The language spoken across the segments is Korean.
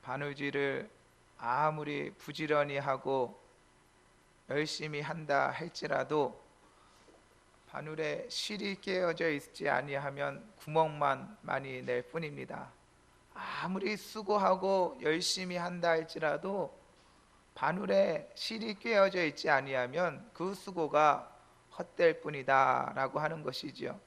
바느질을 아무리 부지런히 하고 열심히 한다 할지라도 바늘에 실이 끼어져 있지 아니하면 구멍만 많이 낼 뿐입니다. 아무리 수고하고 열심히 한다 할지라도 바늘에 실이 끼어져 있지 아니하면 그 수고가 헛될 뿐이다 라고 하는 것이지요.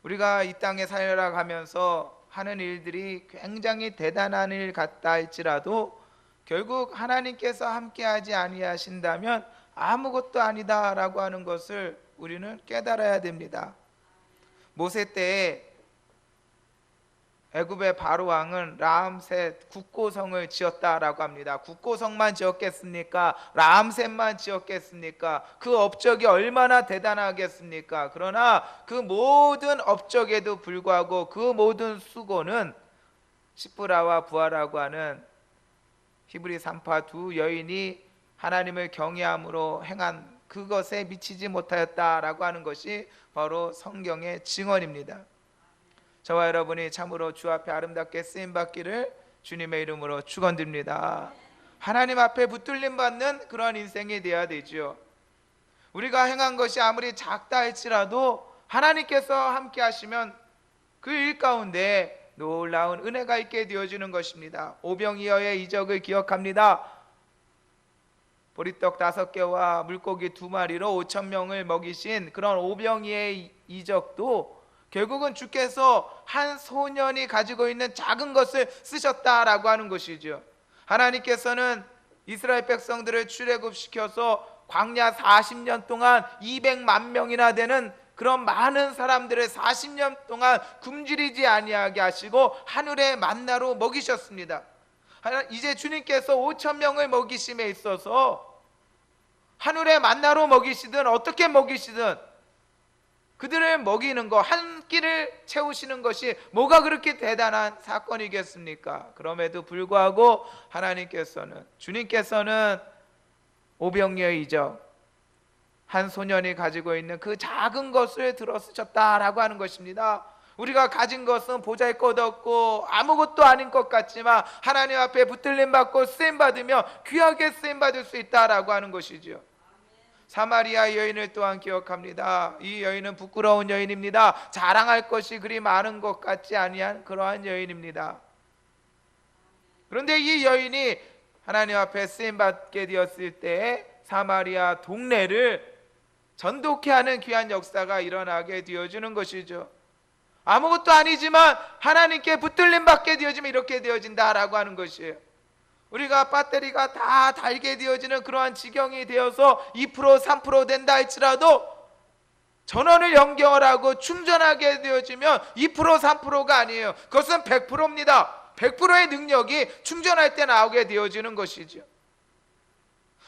우리가 이 땅에 살아가면서 하는 일들이 굉장히 대단한 일 같다 할지라도 결국 하나님께서 함께하지 아니하신다면 아무것도 아니다 라고 하는 것을 우리는 깨달아야 됩니다. 모세 때에 애굽의 바로 왕은 라암셋 국고성을 지었다라고 합니다. 국고성만 지었겠습니까? 라암셋만 지었겠습니까? 그 업적이 얼마나 대단하겠습니까? 그러나 그 모든 업적에도 불구하고 그 모든 수고는 시브라와 부하라고 하는 히브리 산파 두 여인이 하나님을 경외함으로 행한 그것에 미치지 못하였다라고 하는 것이 바로 성경의 증언입니다. 저와 여러분이 참으로 주 앞에 아름답게 쓰임받기를 주님의 이름으로 축원드립니다. 하나님 앞에 붙들림 받는 그러한 인생이 되어야 되죠. 우리가 행한 것이 아무리 작다 할지라도 하나님께서 함께 하시면 그 일 가운데 놀라운 은혜가 있게 되어지는 것입니다. 오병이어의 이적을 기억합니다. 보리떡 5개와 물고기 2마리로 5,000명을 먹이신 그런 오병이의 이적도 결국은 주께서 한 소년이 가지고 있는 작은 것을 쓰셨다라고 하는 것이죠. 하나님께서는 이스라엘 백성들을 출애굽시켜서 광야 40년 동안 200만 명이나 되는 그런 많은 사람들을 40년 동안 굶주리지 아니하게 하시고 하늘의 만나로 먹이셨습니다. 이제 주님께서 5,000명을 먹이심에 있어서 하늘의 만나로 먹이시든 어떻게 먹이시든 그들을 먹이는 것, 한 끼를 채우시는 것이 뭐가 그렇게 대단한 사건이겠습니까? 그럼에도 불구하고 하나님께서는, 주님께서는 오병이어의 이적, 한 소년이 가지고 있는 그 작은 것을 들어 쓰셨다라고 하는 것입니다. 우리가 가진 것은 보잘것없고 아무것도 아닌 것 같지만 하나님 앞에 붙들림 받고 쓰임 받으며 귀하게 쓰임 받을 수 있다라고 하는 것이죠. 사마리아 여인을 또한 기억합니다. 이 여인은 부끄러운 여인입니다. 자랑할 것이 그리 많은 것 같지 아니한 그러한 여인입니다. 그런데 이 여인이 하나님 앞에 쓰임 받게 되었을 때 사마리아 동네를 전독케 하는 귀한 역사가 일어나게 되어지는 것이죠. 아무것도 아니지만 하나님께 붙들림 받게 되어지면 이렇게 되어진다라고 하는 것이에요. 우리가 배터리가 다 달게 되어지는 그러한 지경이 되어서 2% 3% 된다 할지라도 전원을 연결하고 충전하게 되어지면 2% 3%가 아니에요. 그것은 100%입니다. 100%의 능력이 충전할 때 나오게 되어지는 것이죠.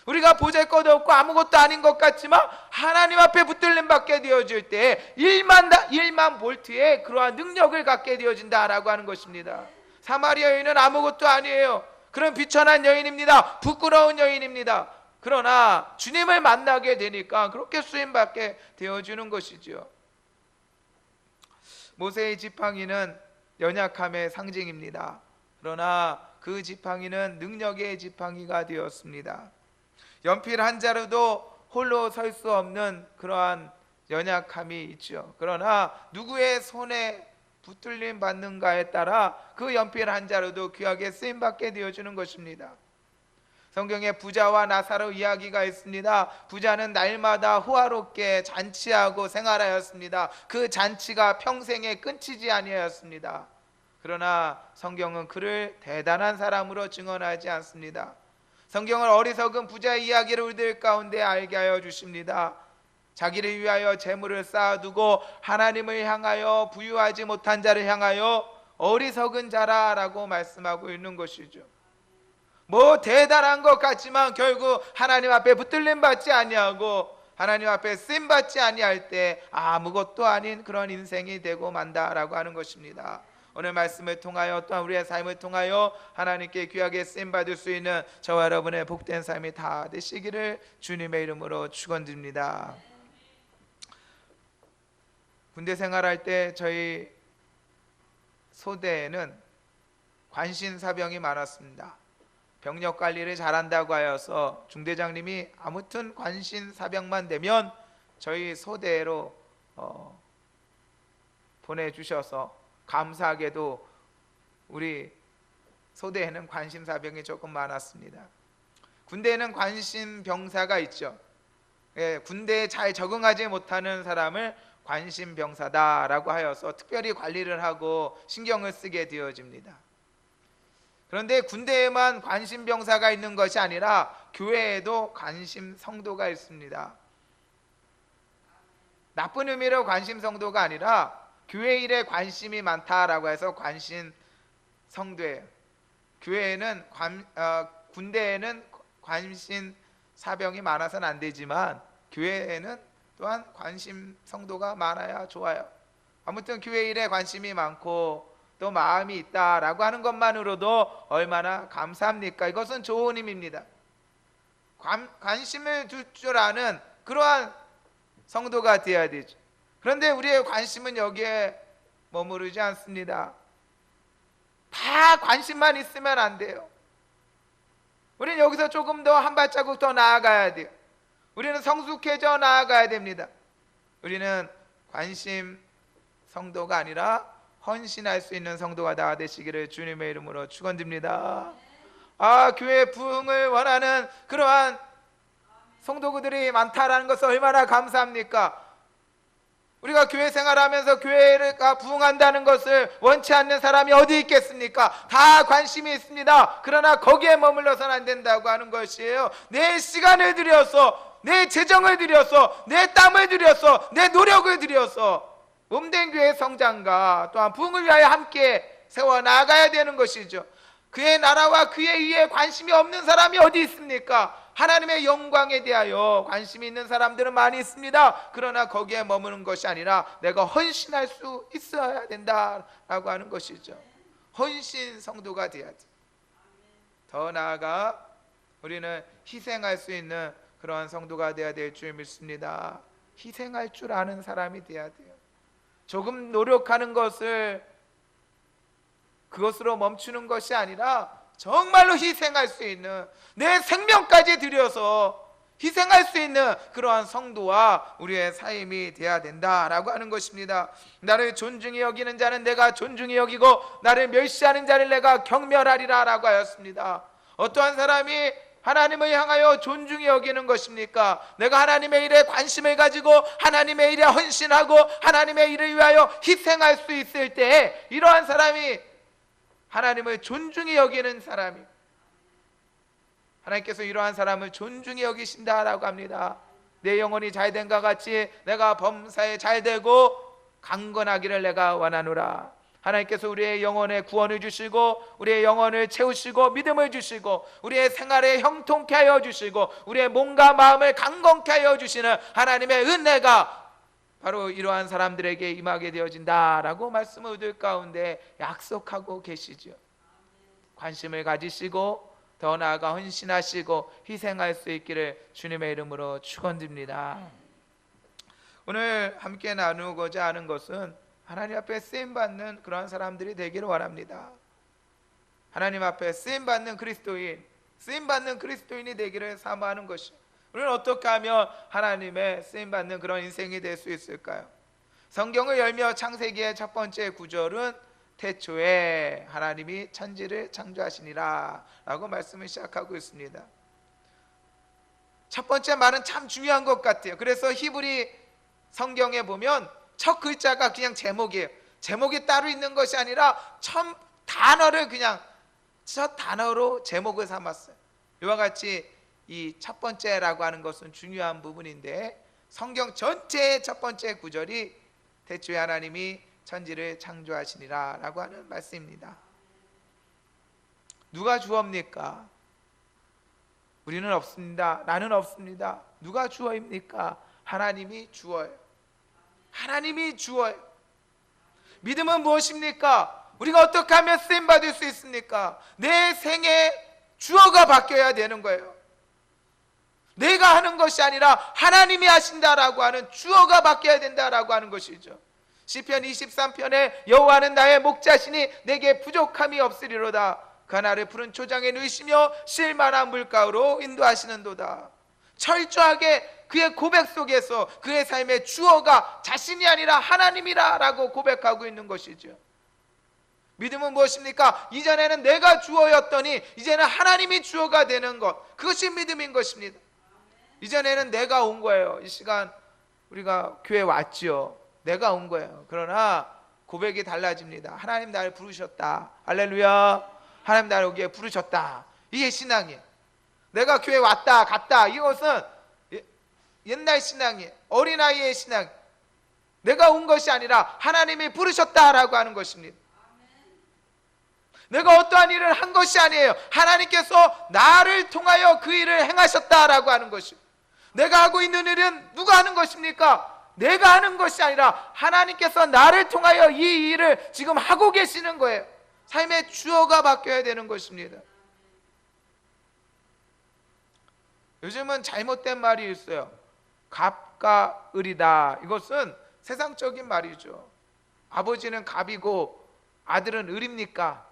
우리가 보잘것없고 아무것도 아닌 것 같지만 하나님 앞에 붙들림 받게 되어질 때 1만 볼트의 그러한 능력을 갖게 되어진다라고 하는 것입니다. 사마리아 여인은 아무것도 아니에요. 그런 비천한 여인입니다. 부끄러운 여인입니다. 그러나 주님을 만나게 되니까 그렇게 쓰임받게 되어지는 것이죠. 모세의 지팡이는 연약함의 상징입니다. 그러나 그 지팡이는 능력의 지팡이가 되었습니다. 연필 한 자루도 홀로 설 수 없는 그러한 연약함이 있죠. 그러나 누구의 손에 붙들림 받는가에 따라 그 연필 한 자루도 귀하게 쓰임 받게 되어지는 것입니다. 성경에 부자와 나사로 이야기가 있습니다. 부자는 날마다 호화롭게 잔치하고 생활하였습니다. 그 잔치가 평생에 끊이지 아니하였습니다. 그러나 성경은 그를 대단한 사람으로 증언하지 않습니다. 성경은 어리석은 부자의 이야기를 우리들 가운데 알게 하여 주십니다. 자기를 위하여 재물을 쌓아두고 하나님을 향하여 부유하지 못한 자를 향하여 어리석은 자라라고 말씀하고 있는 것이죠. 뭐 대단한 것 같지만 결국 하나님 앞에 붙들림 받지 아니하고 하나님 앞에 쓰임 받지 아니할 때 아무것도 아닌 그런 인생이 되고 만다라고 하는 것입니다. 오늘 말씀을 통하여 또한 우리의 삶을 통하여 하나님께 귀하게 쓰임 받을 수 있는 저와 여러분의 복된 삶이 다 되시기를 주님의 이름으로 축원드립니다. 군대 생활할 때 저희 소대에는 관신사병이 많았습니다. 병력 관리를 잘한다고 하여서 중대장님이 아무튼 관신사병만 되면 저희 소대로 보내주셔서, 감사하게도 우리 소대에는 관심사병이 조금 많았습니다. 군대에는 관심병사가 있죠. 군대에 잘 적응하지 못하는 사람을 관심병사다라고 하여서 특별히 관리를 하고 신경을 쓰게 되어집니다. 그런데 군대에만 관심병사가 있는 것이 아니라 교회에도 관심성도가 있습니다. 나쁜 의미로 관심성도가 아니라 교회 일에 관심이 많다라고 해서 관심성도예요. 교회에는 군대에는 관심사병이 많아서는 안 되지만 교회에는 또한 관심성도가 많아야 좋아요. 아무튼 교회 일에 관심이 많고 또 마음이 있다라고 하는 것만으로도 얼마나 감사합니까? 이것은 좋은 힘입니다. 관심을 둘 줄 아는 그러한 성도가 되어야 되죠. 그런데 우리의 관심은 여기에 머무르지 않습니다. 다 관심만 있으면 안 돼요. 우리는 여기서 조금 더 한 발자국 더 나아가야 돼요. 우리는 성숙해져 나아가야 됩니다. 우리는 관심 성도가 아니라 헌신할 수 있는 성도가 다 되시기를 주님의 이름으로 축원드립니다. 교회 부흥을 원하는 그러한 성도들이 많다라는 것은 얼마나 감사합니까? 우리가 교회 생활하면서 교회가 부흥한다는 것을 원치 않는 사람이 어디 있겠습니까? 다 관심이 있습니다. 그러나 거기에 머물러서는 안 된다고 하는 것이에요. 내 시간을 들여서, 내 재정을 들여서, 내 땀을 들여서, 내 노력을 들여서 몸된 교회 성장과 또한 부흥을 위하여 함께 세워나가야 되는 것이죠. 그의 나라와 그의 위에 관심이 없는 사람이 어디 있습니까? 하나님의 영광에 대하여 관심이 있는 사람들은 많이 있습니다. 그러나 거기에 머무는 것이 아니라 내가 헌신할 수 있어야 된다라고 하는 것이죠. 헌신 성도가 되어야 돼. 더 나아가 우리는 희생할 수 있는 그러한 성도가 되어야 될 줄 믿습니다. 희생할 줄 아는 사람이 되어야 돼요. 조금 노력하는 것을 그것으로 멈추는 것이 아니라 정말로 희생할 수 있는, 내 생명까지 들여서 희생할 수 있는 그러한 성도와 우리의 삶이 되어야 된다라고 하는 것입니다. 나를 존중히 여기는 자는 내가 존중히 여기고 나를 멸시하는 자를 내가 경멸하리라 라고 하였습니다. 어떠한 사람이 하나님을 향하여 존중히 여기는 것입니까? 내가 하나님의 일에 관심을 가지고 하나님의 일에 헌신하고 하나님의 일을 위하여 희생할 수 있을 때 이러한 사람이 하나님을 존중히 여기는 사람이, 하나님께서 이러한 사람을 존중히 여기신다라고 합니다. 내 영혼이 잘된과 같이 내가 범사에 잘되고 강건하기를 내가 원하노라. 하나님께서 우리의 영혼에 구원을 주시고 우리의 영혼을 채우시고 믿음을 주시고 우리의 생활에 형통케 하여 주시고 우리의 몸과 마음을 강건케 하여 주시는 하나님의 은혜가 바로 이러한 사람들에게 임하게 되어진다라고 말씀을 얻을 가운데 약속하고 계시죠. 관심을 가지시고 더 나아가 헌신하시고 희생할 수 있기를 주님의 이름으로 축원드립니다. 오늘 함께 나누고자 하는 것은 하나님 앞에 쓰임받는 그러한 사람들이 되기를 원합니다. 하나님 앞에 쓰임받는 그리스도인, 쓰임받는 그리스도인이 되기를 사모하는 것이죠. 우리는 어떻게 하면 하나님의 쓰임받는 그런 인생이 될 수 있을까요? 성경을 열며 창세기의 첫 번째 구절은 태초에 하나님이 천지를 창조하시니라 라고 말씀을 시작하고 있습니다. 첫 번째 말은 참 중요한 것 같아요. 그래서 히브리 성경에 보면 첫 글자가 그냥 제목이에요. 제목이 따로 있는 것이 아니라 첫 단어를 그냥 첫 단어로 제목을 삼았어요. 이와 같이 이 첫 번째라고 하는 것은 중요한 부분인데 성경 전체의 첫 번째 구절이 태초에 하나님이 천지를 창조하시니라 라고 하는 말씀입니다. 누가 주어입니까? 우리는 없습니다. 나는 없습니다. 누가 주어입니까? 하나님이 주어요. 하나님이 주어요. 믿음은 무엇입니까? 우리가 어떻게 하면 쓰임받을 수 있습니까? 내 생에 주어가 바뀌어야 되는 거예요. 내가 하는 것이 아니라 하나님이 하신다라고 하는 주어가 바뀌어야 된다라고 하는 것이죠. 시편 23편에 여호와는 나의 목자시니 내게 부족함이 없으리로다. 그 나를 푸른 초장에 누이시며 쉴만한 물가로 인도하시는도다. 철저하게 그의 고백 속에서 그의 삶의 주어가 자신이 아니라 하나님이라 라고 고백하고 있는 것이죠. 믿음은 무엇입니까? 이전에는 내가 주어였더니 이제는 하나님이 주어가 되는 것, 그것이 믿음인 것입니다. 이전에는 내가 온 거예요. 이 시간 우리가 교회 왔지요. 내가 온 거예요. 그러나 고백이 달라집니다. 하나님 나를 부르셨다. 할렐루야. 하나님 나를 여기에 부르셨다. 이게 신앙이에요. 내가 교회 왔다 갔다, 이것은 옛날 신앙이에요. 어린아이의 신앙. 내가 온 것이 아니라 하나님이 부르셨다라고 하는 것입니다. 내가 어떠한 일을 한 것이 아니에요. 하나님께서 나를 통하여 그 일을 행하셨다라고 하는 것입니다. 내가 하고 있는 일은 누가 하는 것입니까? 내가 하는 것이 아니라 하나님께서 나를 통하여 이 일을 지금 하고 계시는 거예요. 삶의 주어가 바뀌어야 되는 것입니다. 요즘은 잘못된 말이 있어요. 갑과 을이다. 이것은 세상적인 말이죠. 아버지는 갑이고 아들은 을입니까?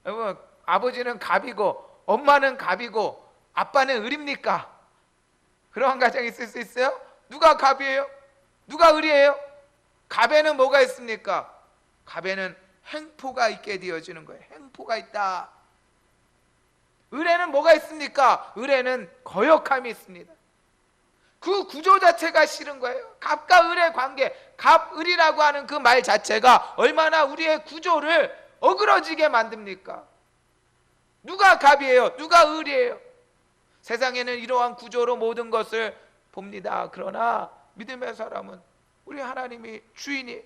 여러분, 아버지는 갑이고 엄마는 갑이고 아빠는 을입니까? 그런 가정이 있을 수 있어요? 누가 갑이에요? 누가 을이에요? 갑에는 뭐가 있습니까? 갑에는 행포가 있게 되어지는 거예요. 행포가 있다. 을에는 뭐가 있습니까? 을에는 거역함이 있습니다. 그 구조 자체가 싫은 거예요. 갑과 을의 관계, 갑, 을이라고 하는 그 말 자체가 얼마나 우리의 구조를 어그러지게 만듭니까? 누가 갑이에요? 누가 을이에요? 세상에는 이러한 구조로 모든 것을 봅니다. 그러나 믿음의 사람은 우리 하나님이 주인이,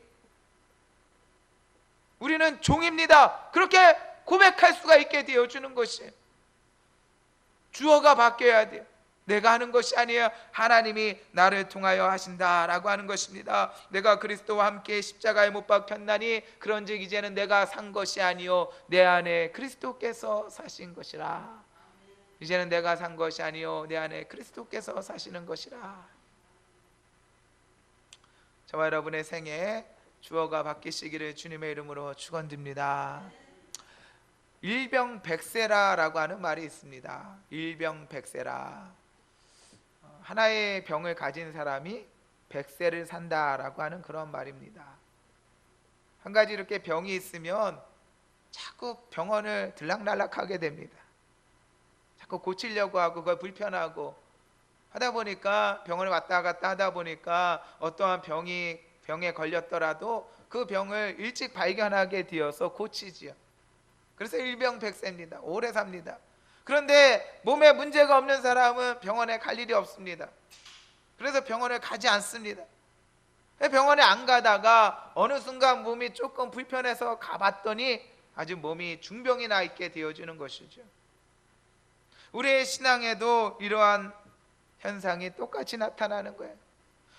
우리는 종입니다. 그렇게 고백할 수가 있게 되어주는 것이, 주어가 바뀌어야 돼요. 내가 하는 것이 아니에요. 하나님이 나를 통하여 하신다라고 하는 것입니다. 내가 그리스도와 함께 십자가에 못 박혔나니 그런즉 이제는 내가 산 것이 아니요 내 안에 그리스도께서 사신 것이라. 이제는 내가 산 것이 아니요 내 안에 그리스도께서 사시는 것이라. 저와 여러분의 생에 주어가 바뀌시기를 주님의 이름으로 축원드립니다. 일병백세라라고 하는 말이 있습니다. 일병백세라. 하나의 병을 가진 사람이 100세를 산다라고 하는 그런 말입니다. 한 가지 이렇게 병이 있으면 자꾸 병원을 들락날락하게 됩니다. 자꾸 고치려고 하고 그걸 불편하고 하다 보니까 병원에 왔다 갔다 하다 보니까 어떠한 병에 걸렸더라도 그 병을 일찍 발견하게 되어서 고치지요. 그래서 일병백세입니다. 오래 삽니다. 그런데 몸에 문제가 없는 사람은 병원에 갈 일이 없습니다. 그래서 병원에 가지 않습니다. 병원에 안 가다가 어느 순간 몸이 조금 불편해서 가봤더니 아주 몸이 중병이 나 있게 되어지는 것이죠. 우리의 신앙에도 이러한 현상이 똑같이 나타나는 거예요.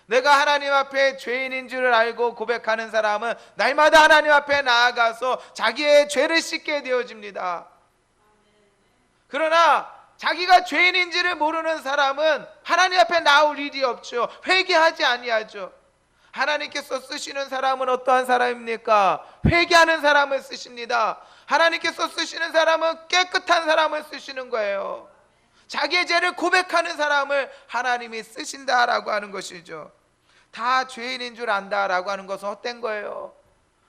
내가 하나님 앞에 죄인인 줄 알고 고백하는 사람은 날마다 하나님 앞에 나아가서 자기의 죄를 씻게 되어집니다. 그러나 자기가 죄인인지를 모르는 사람은 하나님 앞에 나올 일이 없죠. 회개하지 아니하죠. 하나님께서 쓰시는 사람은 어떠한 사람입니까? 회개하는 사람을 쓰십니다. 하나님께서 쓰시는 사람은 깨끗한 사람을 쓰시는 거예요. 자기의 죄를 고백하는 사람을 하나님이 쓰신다라고 하는 것이죠. 다 죄인인 줄 안다라고 하는 것은 헛된 거예요.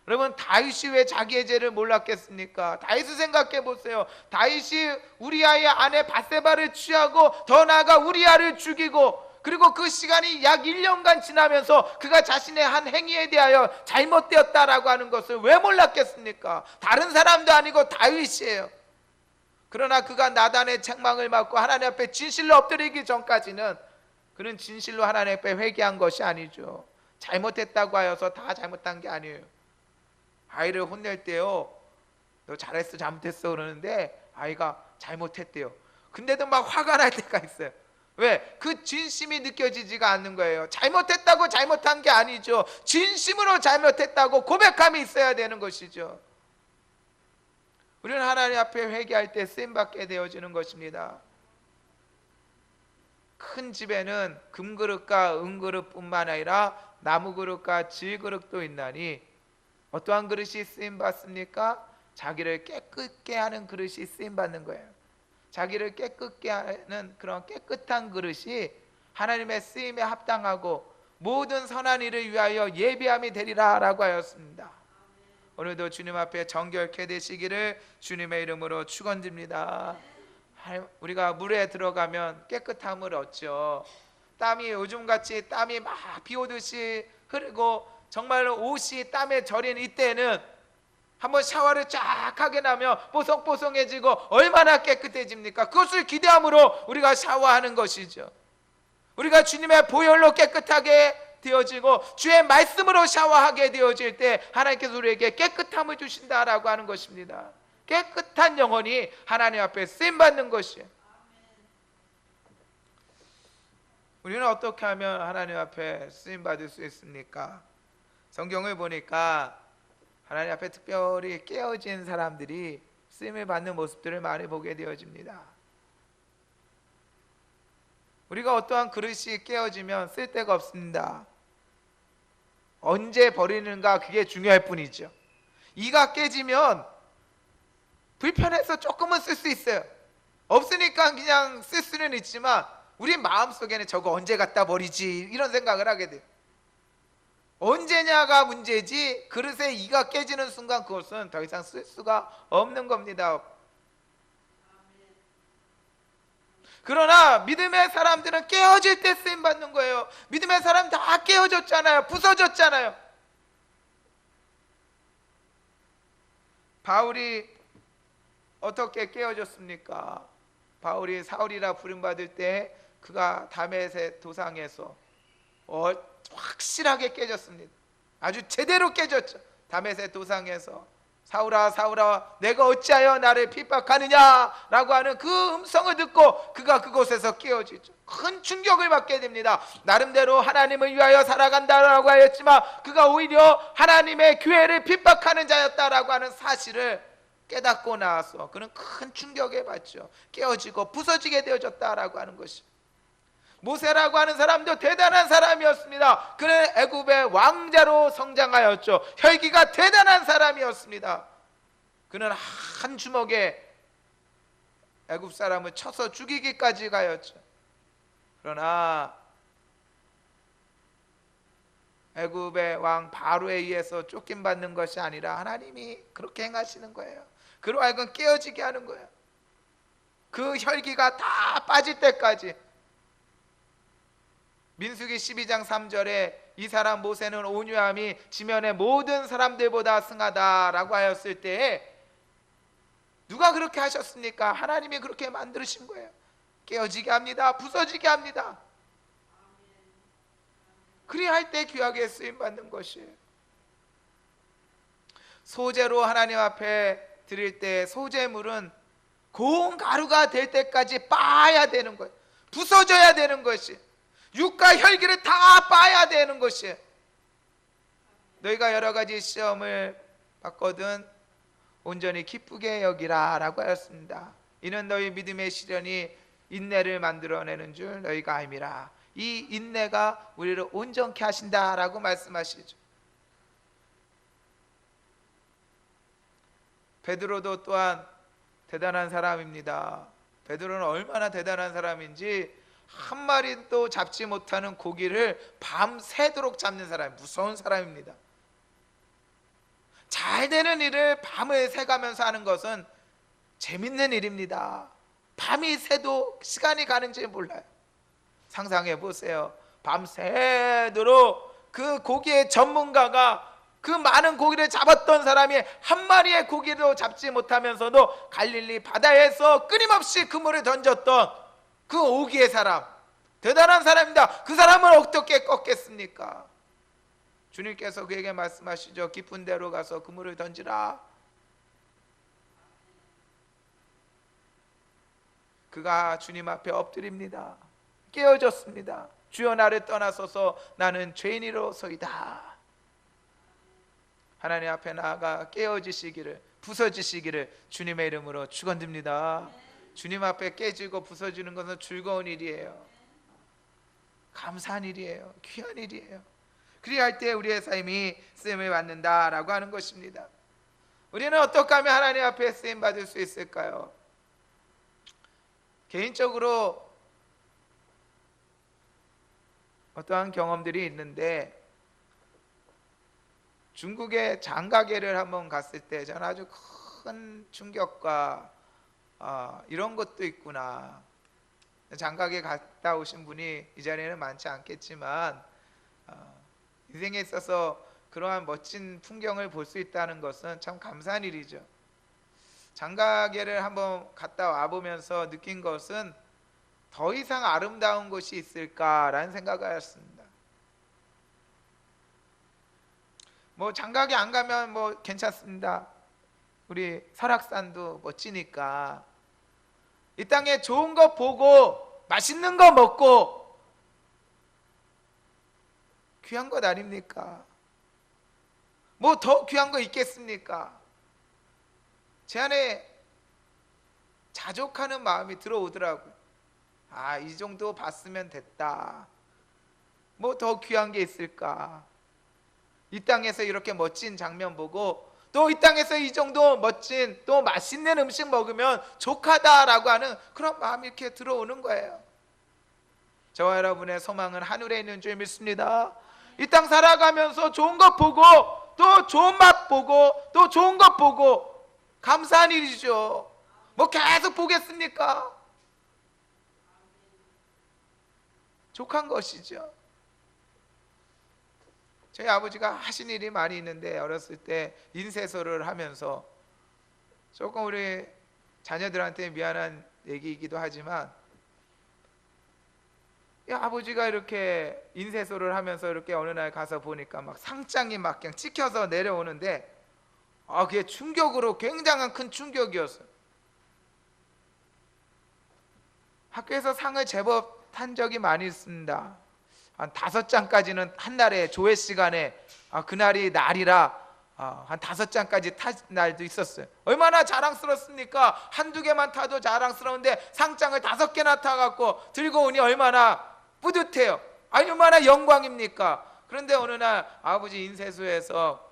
여러분, 다윗이 왜 자기의 죄를 몰랐겠습니까? 다윗을 생각해 보세요. 다윗이 우리아의 아내 밧세바를 취하고 더 나아가 우리아를 죽이고, 그리고 그 시간이 약 1년간 지나면서 그가 자신의 한 행위에 대하여 잘못되었다라고 하는 것을 왜 몰랐겠습니까? 다른 사람도 아니고 다윗이에요. 그러나 그가 나단의 책망을 받고 하나님 앞에 진실로 엎드리기 전까지는 그는 진실로 하나님 앞에 회개한 것이 아니죠. 잘못했다고 하여서 다 잘못한 게 아니에요. 아이를 혼낼 때요, 너 잘했어 잘못했어 그러는데 아이가 잘못했대요. 근데도 막 화가 날 때가 있어요. 왜? 그 진심이 느껴지지가 않는 거예요. 잘못했다고 잘못한 게 아니죠. 진심으로 잘못했다고 고백함이 있어야 되는 것이죠. 우리는 하나님 앞에 회개할 때 쓰임받게 되어지는 것입니다. 큰 집에는 금그릇과 은그릇뿐만 아니라 나무그릇과 질그릇도 있나니 어떠한 그릇이 쓰임받습니까? 자기를 깨끗게 하는 그릇이 쓰임받는 거예요. 자기를 깨끗게 하는 그런 깨끗한 그릇이 하나님의 쓰임에 합당하고 모든 선한 일을 위하여 예비함이 되리라 라고 하였습니다. 오늘도 주님 앞에 정결케 되시기를 주님의 이름으로 축원드립니다. 우리가 물에 들어가면 깨끗함을 얻죠. 땀이 요즘같이 땀이 막 비오듯이 흐르고 정말로 옷이 땀에 절인 이때는 한번 샤워를 쫙 하게 나면 뽀송뽀송해지고 얼마나 깨끗해집니까? 그것을 기대함으로 우리가 샤워하는 것이죠. 우리가 주님의 보혈로 깨끗하게 되어지고 주의 말씀으로 샤워하게 되어질 때 하나님께서 우리에게 깨끗함을 주신다라고 하는 것입니다. 깨끗한 영혼이 하나님 앞에 쓰임받는 것이에요. 우리는 어떻게 하면 하나님 앞에 쓰임받을 수 있습니까? 성경을 보니까 하나님 앞에 특별히 깨어진 사람들이 쓰임을 받는 모습들을 많이 보게 되어집니다. 우리가 어떠한 그릇이 깨어지면 쓸데가 없습니다. 언제 버리는가 그게 중요할 뿐이죠. 이가 깨지면 불편해서 조금은 쓸 수 있어요. 없으니까 그냥 쓸 수는 있지만 우리 마음속에는 저거 언제 갖다 버리지 이런 생각을 하게 돼요. 언제냐가 문제지 그릇에 이가 깨지는 순간 그것은 더 이상 쓸 수가 없는 겁니다. 그러나 믿음의 사람들은 깨어질 때 쓰임받는 거예요. 믿음의 사람 다 깨어졌잖아요. 부서졌잖아요. 바울이 어떻게 깨어졌습니까? 바울이 사울이라 부름받을 때 그가 다메섹 도상에서 확실하게 깨졌습니다. 아주 제대로 깨졌죠. 다메섹 도상에서 사울아 사울아 내가 어찌하여 나를 핍박하느냐 라고 하는 그 음성을 듣고 그가 그곳에서 깨어지죠. 큰 충격을 받게 됩니다. 나름대로 하나님을 위하여 살아간다라고 하였지만 그가 오히려 하나님의 교회를 핍박하는 자였다라고 하는 사실을 깨닫고 나서 그는 큰 충격에 받죠. 깨어지고 부서지게 되어졌다라고 하는 것이. 모세라고 하는 사람도 대단한 사람이었습니다. 그는 애굽의 왕자로 성장하였죠. 혈기가 대단한 사람이었습니다. 그는 한 주먹에 애굽 사람을 쳐서 죽이기까지 가였죠. 그러나 애굽의 왕 바로에 의해서 쫓김받는 것이 아니라 하나님이 그렇게 행하시는 거예요. 그로 하여금 깨어지게 하는 거예요. 그 혈기가 다 빠질 때까지. 민수기 12장 3절에 이 사람 모세는 온유함이 지면의 모든 사람들보다 승하다라고 하였을 때에 누가 그렇게 하셨습니까? 하나님이 그렇게 만드신 거예요. 깨어지게 합니다. 부서지게 합니다. 그리할 때 귀하게 쓰임받는 것이에요. 소재로 하나님 앞에 드릴 때 소재물은 고운 가루가 될 때까지 빻아야 되는 거예요. 부서져야 되는 것이. 육과 혈기를 다 빻아야 되는 것이에요. 너희가 여러 가지 시험을 받거든 온전히 기쁘게 여기라 라고 하였습니다. 이는 너희 믿음의 시련이 인내를 만들어내는 줄 너희가 알미라. 이 인내가 우리를 온전케 하신다라고 말씀하시죠. 베드로도 또한 대단한 사람입니다. 베드로는 얼마나 대단한 사람인지 한 마리도 잡지 못하는 고기를 밤새도록 잡는 사람, 무서운 사람입니다. 잘 되는 일을 밤을 새가면서 하는 것은 재밌는 일입니다. 밤이 새도 시간이 가는지 몰라요. 상상해 보세요. 밤새도록 그 고기의 전문가가 그 많은 고기를 잡았던 사람이 한 마리의 고기도 잡지 못하면서도 갈릴리 바다에서 끊임없이 그물을 던졌던 그 오기의 사람, 대단한 사람입니다. 그 사람을 어떻게 꺾겠습니까? 주님께서 그에게 말씀하시죠. 깊은 데로 가서 그물을 던지라. 그가 주님 앞에 엎드립니다. 깨어졌습니다. 주여 나를 떠나소서 나는 죄인이로소이다. 하나님 앞에 나아가 깨어지시기를, 부서지시기를 주님의 이름으로 축원드립니다. 주님 앞에 깨지고 부서지는 것은 즐거운 일이에요. 감사한 일이에요. 귀한 일이에요. 그리할 때 우리의 삶이 쓰임을 받는다라고 하는 것입니다. 우리는 어떻게 하면 하나님 앞에 쓰임 받을 수 있을까요? 개인적으로 어떠한 경험들이 있는데, 중국에 장가게를 한번 갔을 때 저는 아주 큰 충격과 이런 것도 있구나. 장가게 갔다 오신 분이 이 자리에는 많지 않겠지만 인생에 있어서 그러한 멋진 풍경을 볼 수 있다는 것은 참 감사한 일이죠. 장가게를 한번 갔다 와보면서 느낀 것은 더 이상 아름다운 곳이 있을까라는 생각을 했습니다. 뭐 장가게 안 가면 뭐 괜찮습니다. 우리 설악산도 멋지니까 이 땅에 좋은 거 보고 맛있는 거 먹고 귀한 것 아닙니까? 뭐 더 귀한 거 있겠습니까? 제 안에 자족하는 마음이 들어오더라고요. 이 정도 봤으면 됐다. 뭐 더 귀한 게 있을까? 이 땅에서 이렇게 멋진 장면 보고 또 이 땅에서 이 정도 멋진 또 맛있는 음식 먹으면 족하다라고 하는 그런 마음이 이렇게 들어오는 거예요. 저와 여러분의 소망은 하늘에 있는 줄 믿습니다. 이 땅 살아가면서 좋은 것 보고 또 좋은 맛 보고 또 좋은 것 보고 감사한 일이죠. 뭐 계속 보겠습니까? 족한 것이죠. 저희 아버지가 하신 일이 많이 있는데, 어렸을 때 인쇄소를 하면서 조금 우리 자녀들한테 미안한 얘기이기도 하지만, 아버지가 이렇게 인쇄소를 하면서 이렇게 어느 날 가서 보니까 막 상장이 막 그냥 찍혀서 내려오는데, 그게 충격으로 굉장한 큰 충격이었어요. 학교에서 상을 제법 탄 적이 많이 있습니다. 한 5장까지는 한 날에 조회 시간에 그날이 날이라 한 5장까지 탄 날도 있었어요. 얼마나 자랑스럽습니까? 한두 개만 타도 자랑스러운데 상장을 5개나 타갖고 들고 오니 얼마나 뿌듯해요. 얼마나 영광입니까? 그런데 어느 날 아버지 인쇄소에서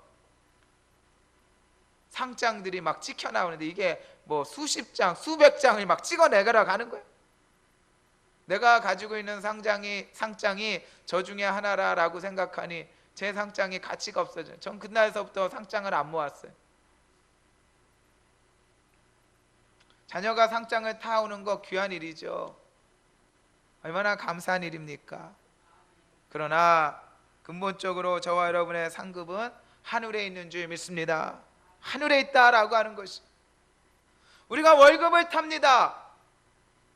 상장들이 막 찍혀 나오는데 이게 뭐 수십 장, 수백 장을 막 찍어내가라 가는 거예요. 내가 가지고 있는 상장이 저 중에 하나라고 생각하니 제 상장이 가치가 없어져요. 전 그날서부터 상장을 안 모았어요. 자녀가 상장을 타오는 거 귀한 일이죠. 얼마나 감사한 일입니까? 그러나 근본적으로 저와 여러분의 상급은 하늘에 있는 줄 믿습니다. 하늘에 있다라고 하는 것이, 우리가 월급을 탑니다.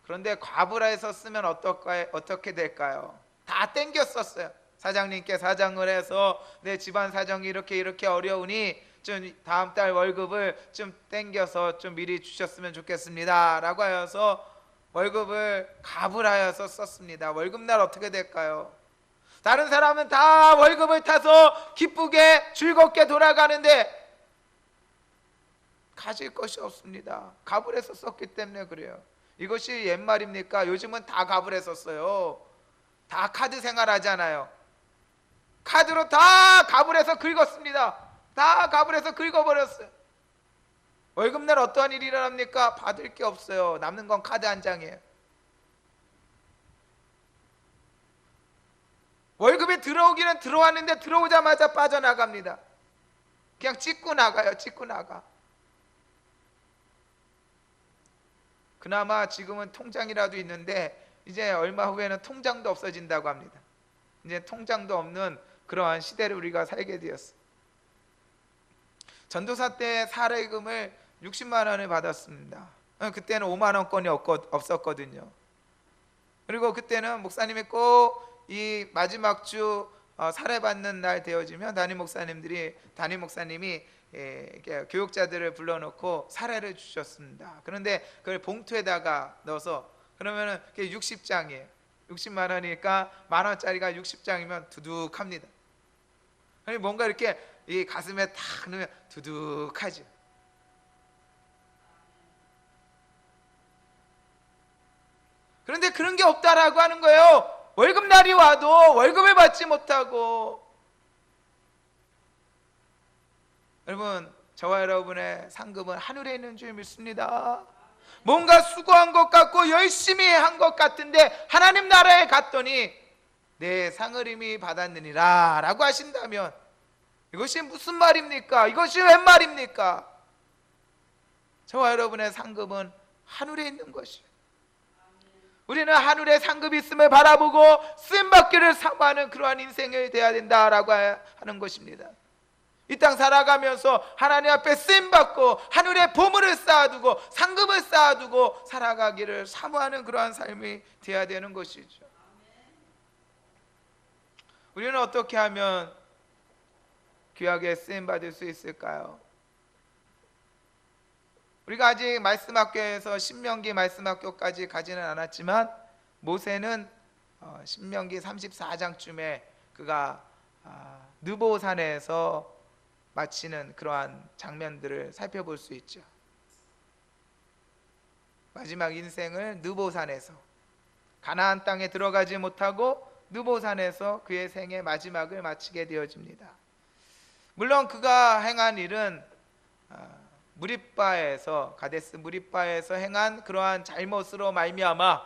그런데 과부라에서 쓰면 어떻게 될까요? 다 땡겼었어요. 사장님께 사장을 해서 내 집안 사정이 이렇게 어려우니 좀 다음 달 월급을 좀 땡겨서 좀 미리 주셨으면 좋겠습니다 라고 하여서 월급을 가불하여서 썼습니다. 월급날 어떻게 될까요? 다른 사람은 다 월급을 타서 기쁘게 즐겁게 돌아가는데 가질 것이 없습니다. 가불해서 썼기 때문에 그래요. 이것이 옛말입니까? 요즘은 다 가불해서 써요. 다 카드 생활하잖아요. 카드로 다 가불해서 긁었습니다. 다 가불해서 긁어버렸어요. 월급날 어떠한 일이 일어납니까? 받을 게 없어요. 남는 건 카드 한 장이에요. 월급이 들어오기는 들어왔는데 들어오자마자 빠져나갑니다. 그냥 찍고 나가요. 찍고 나가. 그나마 지금은 통장이라도 있는데 이제 얼마 후에는 통장도 없어진다고 합니다. 이제 통장도 없는 그러한 시대를 우리가 살게 되었어요. 전도사 때 사례금을 60만 원을 받았습니다. 그때는 5만 원권이 없었거든요. 그리고 그때는 목사님이 꼭 이 마지막 주 사례받는 날 되어지면 담임 목사님이 이렇게 교육자들을 불러놓고 사례를 주셨습니다. 그런데 그걸 봉투에다가 넣어서, 그러면은 60장이에요. 60만 원이니까 만 원짜리가 60장이면 두둑합니다. 뭔가 이렇게 이 가슴에 탁 넣으면 두둑하죠. 그런데 그런 게 없다라고 하는 거예요. 월급날이 와도 월급을 받지 못하고, 여러분, 저와 여러분의 상급은 하늘에 있는 줄 믿습니다. 뭔가 수고한 것 같고 열심히 한 것 같은데 하나님 나라에 갔더니 내 상을 이미 받았느니라 라고 하신다면 이것이 무슨 말입니까? 이것이 웬 말입니까? 저와 여러분의 상급은 하늘에 있는 것이에요. 우리는 하늘에 상급이 있음을 바라보고 쓰임받기를 사모하는 그러한 인생이 되어야 된다라고 하는 것입니다. 이 땅 살아가면서 하나님 앞에 쓰임받고 하늘에 보물을 쌓아두고 상급을 쌓아두고 살아가기를 사모하는 그러한 삶이 되어야 되는 것이죠. 우리는 어떻게 하면 귀하게 쓰임받을 수 있을까요? 우리가 아직 말씀학교에서 신명기 말씀학교까지 가지는 않았지만 모세는 신명기 34장쯤에 그가 느보산에서 마치는 그러한 장면들을 살펴볼 수 있죠. 마지막 인생을 느보산에서, 가나안 땅에 들어가지 못하고 느보산에서 그의 생의 마지막을 마치게 되어집니다. 물론 그가 행한 일은 무립바에서, 가데스 무립바에서 행한 그러한 잘못으로 말미암아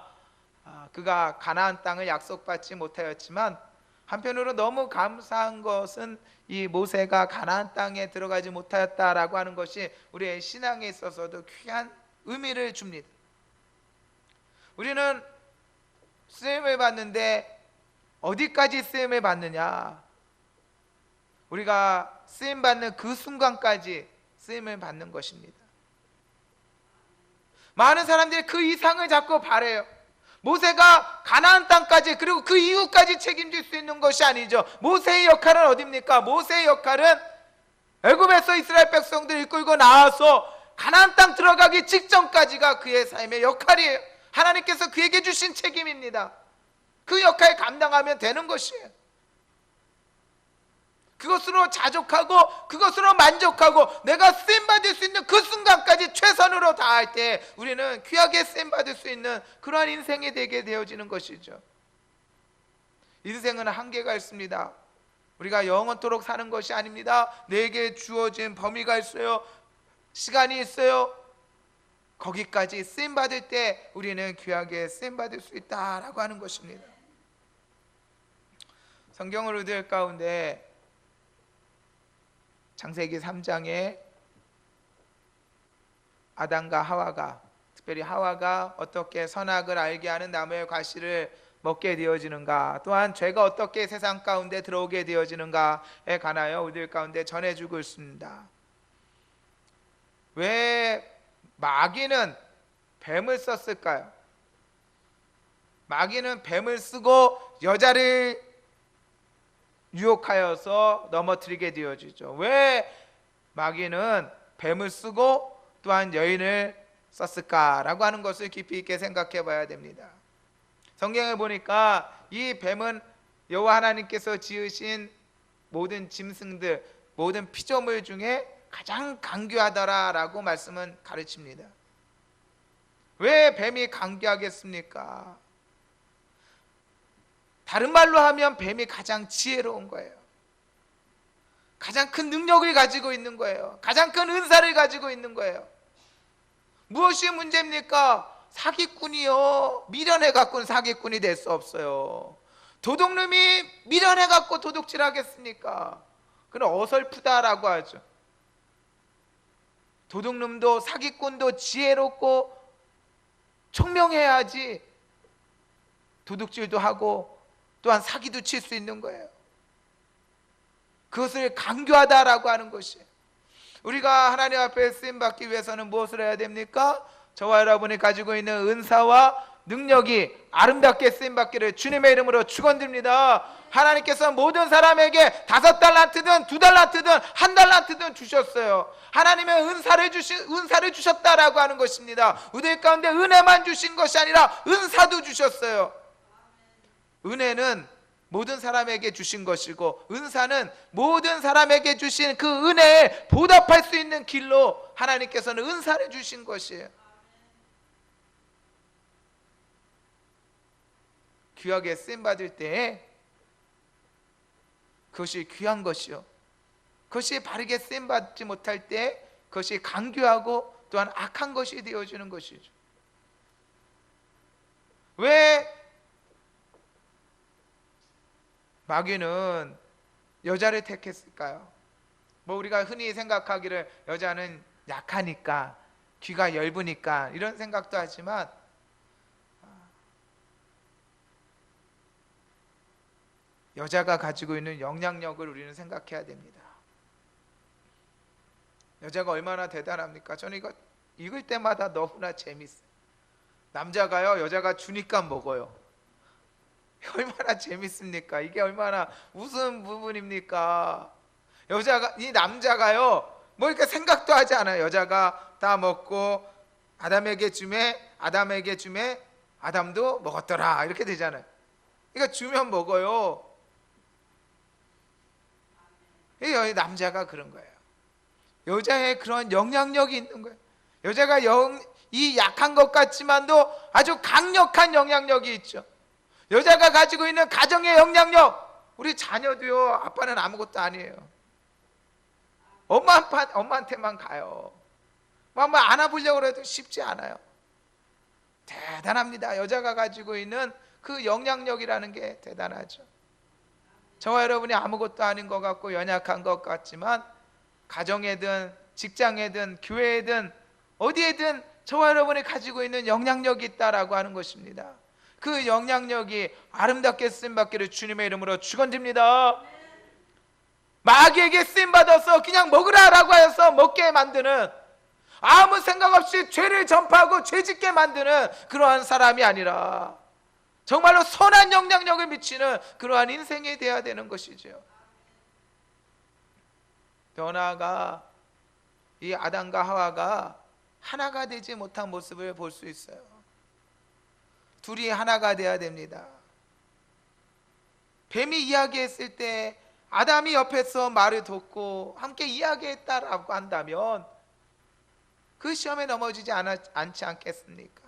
그가 가나안 땅을 약속받지 못하였지만, 한편으로 너무 감사한 것은 이 모세가 가나안 땅에 들어가지 못하였다라고 하는 것이 우리의 신앙에 있어서도 귀한 의미를 줍니다. 우리는 쓰임을 받는데 어디까지 쓰임을 받느냐? 우리가 쓰임 받는 그 순간까지 쓰임을 받는 것입니다. 많은 사람들이 그 이상을 자꾸 바래요. 모세가 가나안 땅까지 그리고 그 이후까지 책임질 수 있는 것이 아니죠. 모세의 역할은 어디입니까? 모세의 역할은 애굽에서 이스라엘 백성들을 이끌고 나와서 가나안 땅 들어가기 직전까지가 그의 삶의 역할이에요. 하나님께서 그에게 주신 책임입니다. 그 역할 감당하면 되는 것이에요. 그것으로 자족하고 그것으로 만족하고 내가 쓰임받을 수 있는 그 순간까지 최선으로 다할 때 우리는 귀하게 쓰임받을 수 있는 그러한 인생이 되게 되어지는 것이죠. 인생은 한계가 있습니다. 우리가 영원토록 사는 것이 아닙니다. 내게 주어진 범위가 있어요. 시간이 있어요. 거기까지 쓰임받을 때 우리는 귀하게 쓰임받을 수 있다라고 하는 것입니다. 성경을 읽을 가운데 창세기 3장에 아담과 하와가, 특별히 하와가 어떻게 선악을 알게 하는 나무의 과실을 먹게 되어지는가, 또한 죄가 어떻게 세상 가운데 들어오게 되어지는가에 관하여 우리들 가운데 전해주고 있습니다. 왜 마귀는 뱀을 썼을까요? 마귀는 뱀을 쓰고 여자를 유혹하여서 넘어뜨리게 되어지죠. 왜 마귀는 뱀을 쓰고 또한 여인을 썼을까라고 하는 것을 깊이 있게 생각해 봐야 됩니다. 성경에 보니까 이 뱀은 여호와 하나님께서 지으신 모든 짐승들, 모든 피조물 중에 가장 강교하더라라고 말씀은 가르칩니다. 왜 뱀이 강교하겠습니까? 다른 말로 하면 뱀이 가장 지혜로운 거예요. 가장 큰 능력을 가지고 있는 거예요. 가장 큰 은사를 가지고 있는 거예요. 무엇이 문제입니까? 사기꾼이요, 미련해 갖고는 사기꾼이 될 수 없어요. 도둑놈이 미련해 갖고 도둑질 하겠습니까? 그건 어설프다라고 하죠. 도둑놈도 사기꾼도 지혜롭고 총명해야지 도둑질도 하고 또한 사기도 칠 수 있는 거예요. 그것을 강교하다라고 하는 것이, 우리가 하나님 앞에 쓰임받기 위해서는 무엇을 해야 됩니까? 저와 여러분이 가지고 있는 은사와 능력이 아름답게 쓰임받기를 주님의 이름으로 축원드립니다. 하나님께서 모든 사람에게 5달란트든 2달란트든 1달란트든 주셨어요. 하나님의 은사를 주셨다라고 하는 것입니다. 우리 가운데 은혜만 주신 것이 아니라 은사도 주셨어요. 은혜는 모든 사람에게 주신 것이고 은사는 모든 사람에게 주신 그 은혜에 보답할 수 있는 길로 하나님께서는 은사를 주신 것이에요. 귀하게 쓰임 받을 때에 그것이 귀한 것이요, 그것이 바르게 쓰임 받지 못할 때 그것이 강교하고 또한 악한 것이 되어지는 것이죠. 왜 마귀는 여자를 택했을까요? 뭐 우리가 흔히 생각하기를 여자는 약하니까, 귀가 얇으니까 이런 생각도 하지만 여자가 가지고 있는 영향력을 우리는 생각해야 됩니다. 여자가 얼마나 대단합니까? 저는 이거 읽을 때마다 너무나 재밌어요. 남자가요, 여자가 주니까 먹어요. 얼마나 재밌습니까? 이게 얼마나 웃음 부분입니까? 여자가, 이 남자가요 뭐 이렇게 생각도 하지 않아요. 여자가 다 먹고 아담에게 주매 아담도 먹었더라 이렇게 되잖아요. 그러니까 주면 먹어요. 이 남자가 그런 거예요. 여자의 그런 영향력이 있는 거예요. 여자가 이 약한 것 같지만도 아주 강력한 영향력이 있죠. 여자가 가지고 있는 가정의 영향력, 우리 자녀도요, 아빠는 아무것도 아니에요. 엄마한테만 가요. 막 안아보려고 해도 쉽지 않아요. 대단합니다. 여자가 가지고 있는 그 영향력이라는 게 대단하죠. 저와 여러분이 아무것도 아닌 것 같고 연약한 것 같지만 가정에든 직장에든 교회에든 어디에든 저와 여러분이 가지고 있는 영향력이 있다라고 하는 것입니다. 그 영향력이 아름답게 쓰임받기를 주님의 이름으로 축원드립니다. 마귀에게 쓰임받아서 그냥 먹으라라고 해서 먹게 만드는, 아무 생각 없이 죄를 전파하고 죄짓게 만드는 그러한 사람이 아니라 정말로 선한 영향력을 미치는 그러한 인생이 되어야 되는 것이죠. 더 나아가 이 아담과 하와가 하나가 되지 못한 모습을 볼 수 있어요. 둘이 하나가 되어야 됩니다. 뱀이 이야기했을 때 아담이 옆에서 말을 듣고 함께 이야기했다라고 한다면 그 시험에 넘어지지 않지 않겠습니까?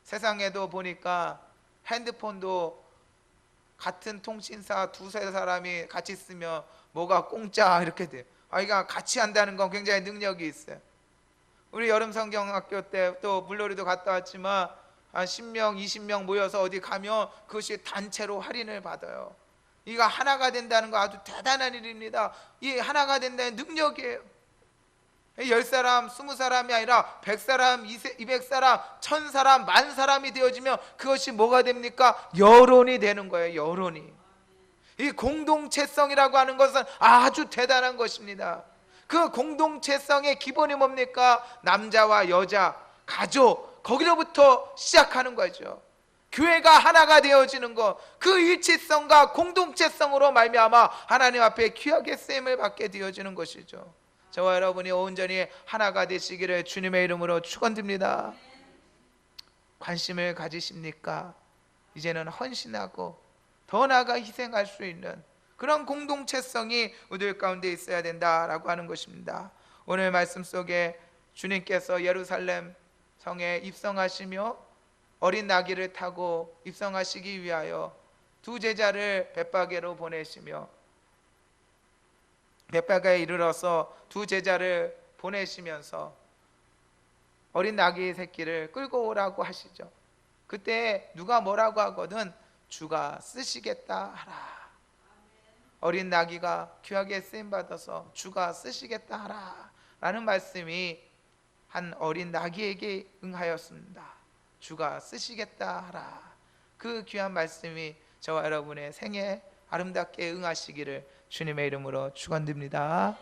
세상에도 보니까 핸드폰도 같은 통신사 두세 사람이 같이 쓰면 뭐가 공짜 이렇게 돼요. 아이가 같이 한다는 건 굉장히 능력이 있어요. 우리 여름 성경학교 때 또 물놀이도 갔다 왔지만 한 10명, 20명 모여서 어디 가면 그것이 단체로 할인을 받아요. 이가 하나가 된다는 거 아주 대단한 일입니다. 이 하나가 된다는 능력이에요. 10사람, 20사람이 아니라 100사람, 200사람, 1000사람, 10,000사람이 되어지면 그것이 뭐가 됩니까? 여론이 되는 거예요. 여론이. 이 공동체성이라고 하는 것은 아주 대단한 것입니다. 그 공동체성의 기본이 뭡니까? 남자와 여자, 가족, 거기로부터 시작하는 거죠. 교회가 하나가 되어지는 것, 그 일치성과 공동체성으로 말미암아 하나님 앞에 귀하게 쓰임을 받게 되어지는 것이죠. 저와 여러분이 온전히 하나가 되시기를 주님의 이름으로 축원드립니다. 관심을 가지십니까? 이제는 헌신하고 더 나아가 희생할 수 있는 그런 공동체성이 우리들 가운데 있어야 된다라고 하는 것입니다. 오늘 말씀 속에 주님께서 예루살렘 성에 입성하시며 어린 나귀를 타고 입성하시기 위하여 두 제자를 벳바게로 보내시며 벳바게에 이르러서 두 제자를 보내시면서 어린 나귀 새끼를 끌고 오라고 하시죠. 그때 누가 뭐라고 하거든 주가 쓰시겠다 하라. 어린 나귀가 귀하게 쓰임받아서 주가 쓰시겠다 하라 라는 말씀이 한 어린 나귀에게 응하였습니다. 주가 쓰시겠다 하라. 그 귀한 말씀이 저와 여러분의 생에 아름답게 응하시기를 주님의 이름으로 축원드립니다.